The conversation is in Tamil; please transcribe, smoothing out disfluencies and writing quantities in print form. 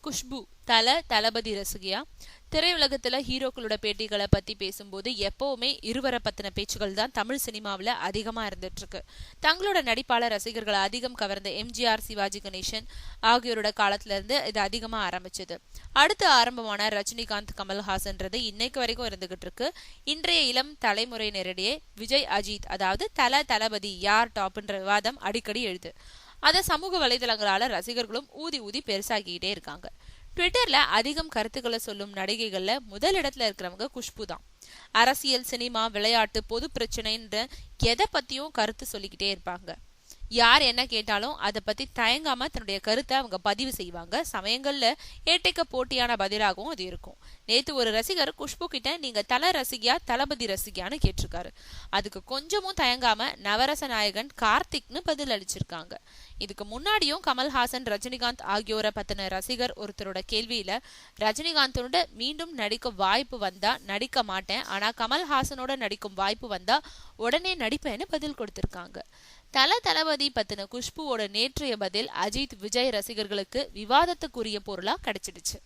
குஷ்பு தளபதி ரசிகையா? திரையுலகத்துல ஹீரோக்களோட பேட்டிகளை பத்தி பேசும்போது எப்பவுமே இருவரை பத்தின பேச்சுகள் தான் தமிழ் சினிமாவில அதிகமா இருந்துட்டு இருக்கு. தங்களோட நடிப்பாளர் ரசிகர்களை அதிகம் கவர்ந்த எம்ஜிஆர், சிவாஜி கணேசன் ஆகியோரோட காலத்துல இருந்து இது அதிகமா ஆரம்பிச்சது. அடுத்து ஆரம்பமான ரஜினிகாந்த், கமல்ஹாசன்றது இன்னைக்கு வரைக்கும் இருந்துகிட்டு இருக்கு. இன்றைய இளம் தலைமுறையினரிடையே விஜய், அஜித், அதாவது தளபதி யார் டாப்ன்ற விவாதம் அடிக்கடி எழுது. அத சமூக வலைதளங்களால ரசிகர்களும் ஊதி ஊதி பெருசாக்கிட்டே இருக்காங்க. ட்விட்டர்ல அதிகம் கருத்துக்களை சொல்லும் நடிகைகள்ல முதல் இடத்துல இருக்கிறவங்க குஷ்பு தான். அரசியல், சினிமா, விளையாட்டு, பொது பிரச்சனைன்ற எதை பத்தியும் கருத்து சொல்லிக்கிட்டே இருப்பாங்க. யார் என்ன கேட்டாலும் அதை பத்தி தயங்காம தன்னுடைய கருத்தை அவங்க பதிவு செய்வாங்க. சமயங்கள்ல ஏட்டைக்க போட்டியான பதிலாகவும் அது இருக்கும். நேத்து ஒரு ரசிகர் குஷ்பு கிட்ட நீங்க ரசிகையா தளபதி ரசிகையான்னு கேட்டிருக்காரு. அதுக்கு கொஞ்சமும் தயங்காம நவரச நாயகன் கார்த்திக்னு பதில் அளிச்சிருக்காங்க. இதுக்கு முன்னாடியும் கமல்ஹாசன், ரஜினிகாந்த் ஆகியோரை பத்தின ரசிகர் ஒருத்தரோட கேள்வியில ரஜினிகாந்தோட மீண்டும் நடிக்க வாய்ப்பு வந்தா நடிக்க மாட்டேன், ஆனா கமல்ஹாசனோட நடிக்கும் வாய்ப்பு வந்தா உடனே நடிப்பேன்னு பதில் கொடுத்திருக்காங்க. தளபதி பத்தின குஷ்புவோட நேற்றைய பதில் அஜித், விஜய் ரசிகர்களுக்கு விவாதத்துக்குரிய பொருளா கிடைச்சிடுச்சு.